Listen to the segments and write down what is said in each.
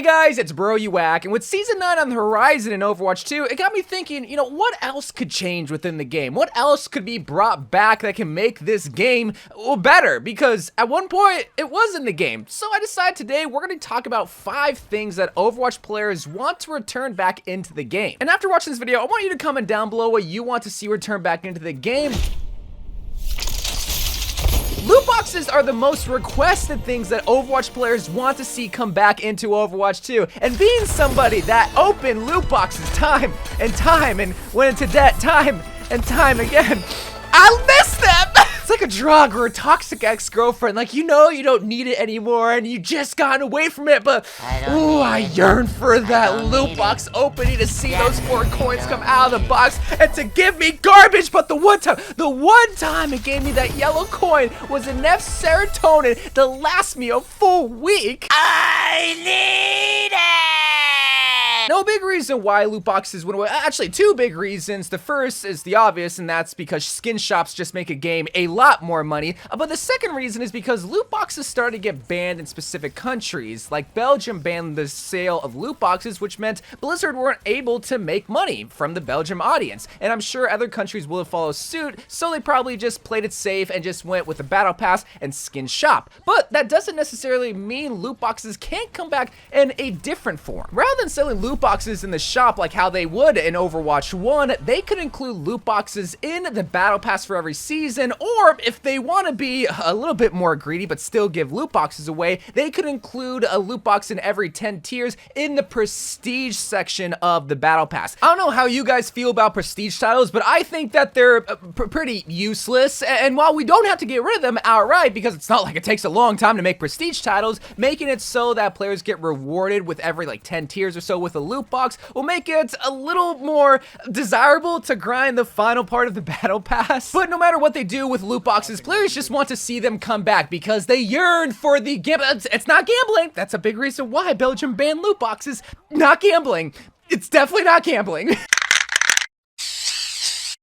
guys, it's Bro You Whack, and with Season 9 on the horizon in Overwatch 2, it got me thinking, what else could change within the game? What else could be brought back that can make this game better? Because at one point, it was in the game. So I decided today we're going to talk about 5 things that Overwatch players want to return back into the game. And after watching this video, I want you to comment down below what you want to see return back into the game. Loot boxes are the most requested things that Overwatch players want to see come back into Overwatch 2. And being somebody that opened loot boxes time and went into debt time and time again, I miss them! It's like a drug or a toxic ex-girlfriend. Like, you don't need it anymore and you just gotten away from it, but I yearn for that loot box opening to see those 4 coins come out of the box and to give me garbage. But the one time it gave me that yellow coin was enough serotonin to last me a full week. I need it! No big reason why loot boxes went away. Actually, 2 big reasons. The first is the obvious, and that's because skin shops just make a game a lot more money. But the second reason is because loot boxes started to get banned in specific countries. Like Belgium banned the sale of loot boxes, which meant Blizzard weren't able to make money from the Belgium audience. And I'm sure other countries will follow suit, so they probably just played it safe and just went with the battle pass and skin shop. But that doesn't necessarily mean loot boxes can't come back in a different form. Rather than selling loot boxes in the shop like how they would in Overwatch 1, they could include loot boxes in the battle pass for every season, or if they want to be a little bit more greedy but still give loot boxes away, they could include a loot box in every 10 tiers in the prestige section of the battle pass. I don't know how you guys feel about prestige titles, but I think that they're pretty useless, and while we don't have to get rid of them outright because it's not like it takes a long time to make prestige titles, making it so that players get rewarded with every 10 tiers or so with a loot box will make it a little more desirable to grind the final part of the battle pass. But no matter what they do with loot boxes, players just want to see them come back because they yearn for the it's not gambling. That's a big reason why Belgium banned loot boxes. Not gambling. It's definitely not gambling.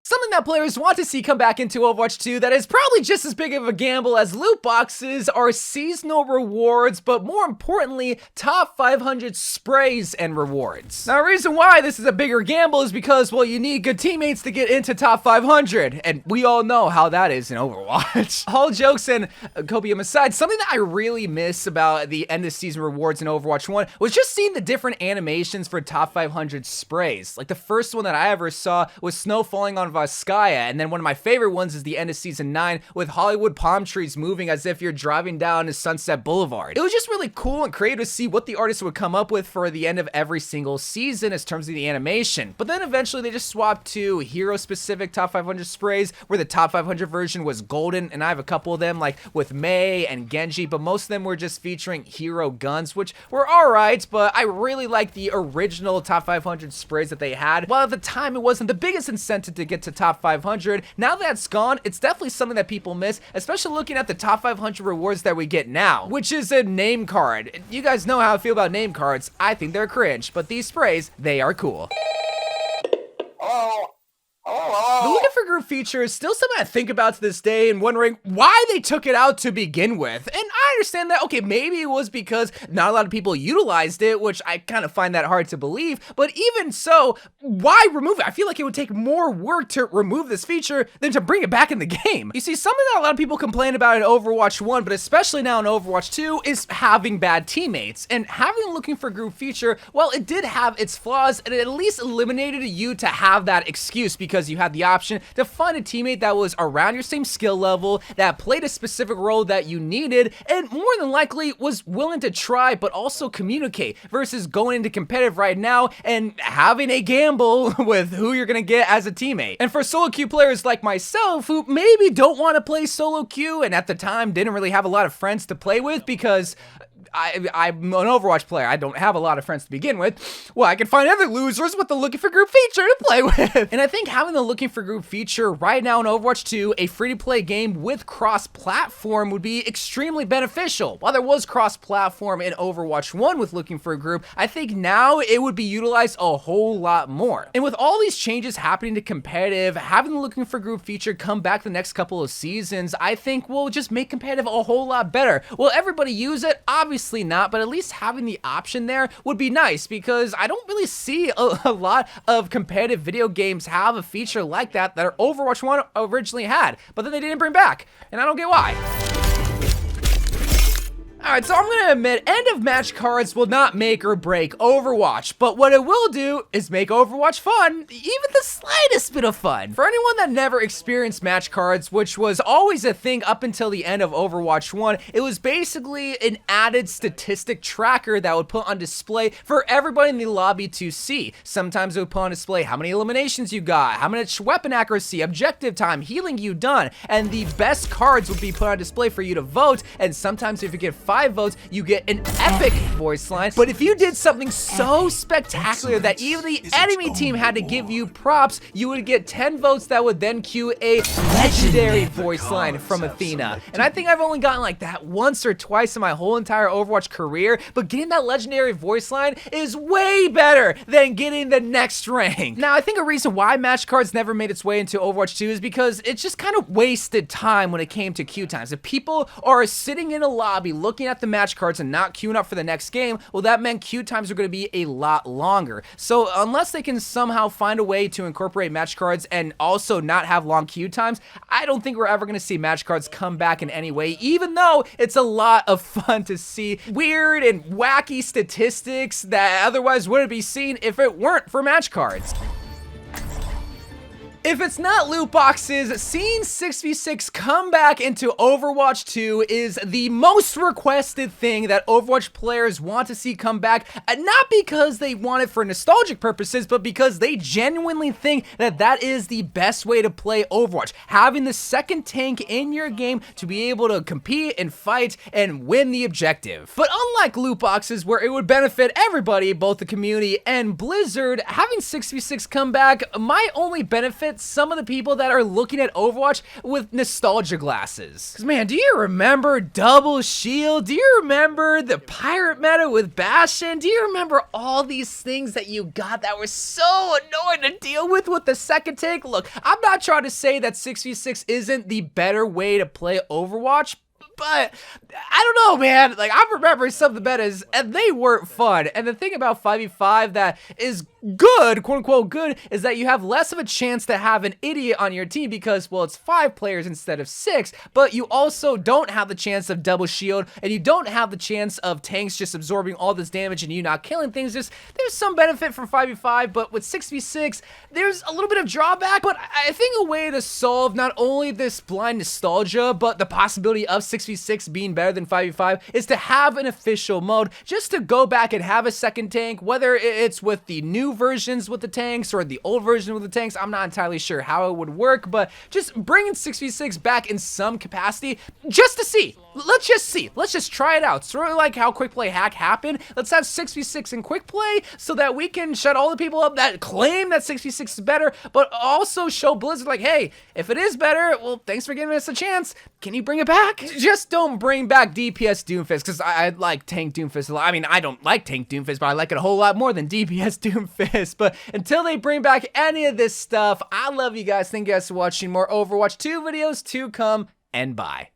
Something that players want to see come back into Overwatch 2 that is probably just as big of a gamble as loot boxes are seasonal rewards, but more importantly, top 500 sprays and rewards. Now, the reason why this is a bigger gamble is because, well, you need good teammates to get into top 500, and we all know how that is in Overwatch. All jokes and copium aside, something that I really miss about the end of season rewards in Overwatch 1 was just seeing the different animations for top 500 sprays. Like the first one that I ever saw was snow falling on Skya, and then one of my favorite ones is the end of season 9 with Hollywood palm trees moving as if you're driving down Sunset Boulevard. It was just really cool and creative to see what the artists would come up with for the end of every single season in terms of the animation. But then eventually they just swapped to hero specific top 500 sprays where the top 500 version was golden, and I have a couple of them like with Mei and Genji, but most of them were just featuring hero guns, which were alright, but I really like the original top 500 sprays that they had. While at the time it wasn't the biggest incentive to get to top 500, now that's gone, it's definitely something that people miss, especially looking at the top 500 rewards that we get now, which is a name card. You guys know how I feel about name cards. I think they're cringe, but these sprays, they are cool. The looking for group feature is still something I think about to this day and wondering why they took it out to begin with. And I understand that, okay, maybe it was because not a lot of people utilized it, which I kind of find that hard to believe, but even so, why remove it? I feel like it would take more work to remove this feature than to bring it back in the game. You see, something that a lot of people complain about in Overwatch 1, but especially now in Overwatch 2, is having bad teammates. And having the looking for group feature, well, it did have its flaws, and it at least eliminated you to have that excuse because you had the option to find a teammate that was around your same skill level, that played a specific role that you needed, and more than likely was willing to try but also communicate, versus going into competitive right now and having a gamble with who you're gonna get as a teammate. And for solo queue players like myself who maybe don't want to play solo queue and at the time didn't really have a lot of friends to play with because I'm an Overwatch player. I don't have a lot of friends to begin with. Well, I can find other losers with the looking for group feature to play with. And I think having the looking for group feature right now in Overwatch 2, a free-to-play game with cross-platform, would be extremely beneficial. While there was cross-platform in Overwatch 1 with looking for a group, I think now it would be utilized a whole lot more. And with all these changes happening to competitive, having the looking for group feature come back the next couple of seasons, I think will just make competitive a whole lot better. Will everybody use it? Obviously Obviously not, but at least having the option there would be nice, because I don't really see a lot of competitive video games have a feature like that our Overwatch 1 originally had, but then they didn't bring back, and I don't get why. Alright, so I'm gonna admit, end of match cards will not make or break Overwatch, but what it will do is make Overwatch fun, even the slightest bit of fun. For anyone that never experienced match cards, which was always a thing up until the end of Overwatch 1, it was basically an added statistic tracker that would put on display for everybody in the lobby to see. Sometimes it would put on display how many eliminations you got, how much weapon accuracy, objective time, healing you done, and the best cards would be put on display for you to vote, and sometimes if you get 5 votes, you get an epic voice line. But if you did something so spectacular that even the enemy team had to give you props, you would get 10 votes that would then cue a legendary voice line from Athena. And I think I've only gotten like that once or twice in my whole entire Overwatch career, but getting that legendary voice line is way better than getting the next rank. Now, I think a reason why match cards never made its way into Overwatch 2 is because it just kind of wasted time when it came to queue times. If people are sitting in a lobby looking at the match cards and not queuing up for the next game, well, that meant queue times are going to be a lot longer. So unless they can somehow find a way to incorporate match cards and also not have long queue times, I don't think we're ever going to see match cards come back in any way, even though it's a lot of fun to see weird and wacky statistics that otherwise wouldn't be seen if it weren't for match cards. If it's not loot boxes, seeing 6v6 come back into Overwatch 2 is the most requested thing that Overwatch players want to see come back, not because they want it for nostalgic purposes, but because they genuinely think that that is the best way to play Overwatch. Having the second tank in your game to be able to compete and fight and win the objective. But unlike loot boxes, where it would benefit everybody, both the community and Blizzard, having 6v6 come back might only benefit some of the people that are looking at Overwatch with nostalgia glasses. Cause man, do you remember Double Shield? Do you remember the pirate meta with Bastion? Do you remember all these things that you got that were so annoying to deal with the second tank? Look, I'm not trying to say that 6v6 isn't the better way to play Overwatch, but I don't know, man. Like, I'm remembering some of the metas, and they weren't fun. And the thing about 5v5 that is good, quote unquote good, is that you have less of a chance to have an idiot on your team because, well, it's 5 players instead of 6, but you also don't have the chance of double shield, and you don't have the chance of tanks just absorbing all this damage and you not killing things. There's some benefit from 5v5, but with 6v6, there's a little bit of drawback. But I think a way to solve not only this blind nostalgia, but the possibility of 6v6 being better than 5v5 is to have an official mode, just to go back and have a second tank, whether it's with the new versions with the tanks or the old version with the tanks. I'm not entirely sure how it would work, but just bringing 6v6 back in some capacity just to see. Let's just see. Let's just try it out. Sort of like how quick play hack happened. Let's have 6v6 in quick play so that we can shut all the people up that claim that 6v6 is better, but also show Blizzard like, hey, if it is better, well, thanks for giving us a chance. Can you bring it back? Just don't bring back DPS Doomfist, because I like Tank Doomfist a lot. I mean, I don't like Tank Doomfist, but I like it a whole lot more than DPS Doomfist. But until they bring back any of this stuff, I love you guys. Thank you guys for watching. More Overwatch 2 videos to come, and bye.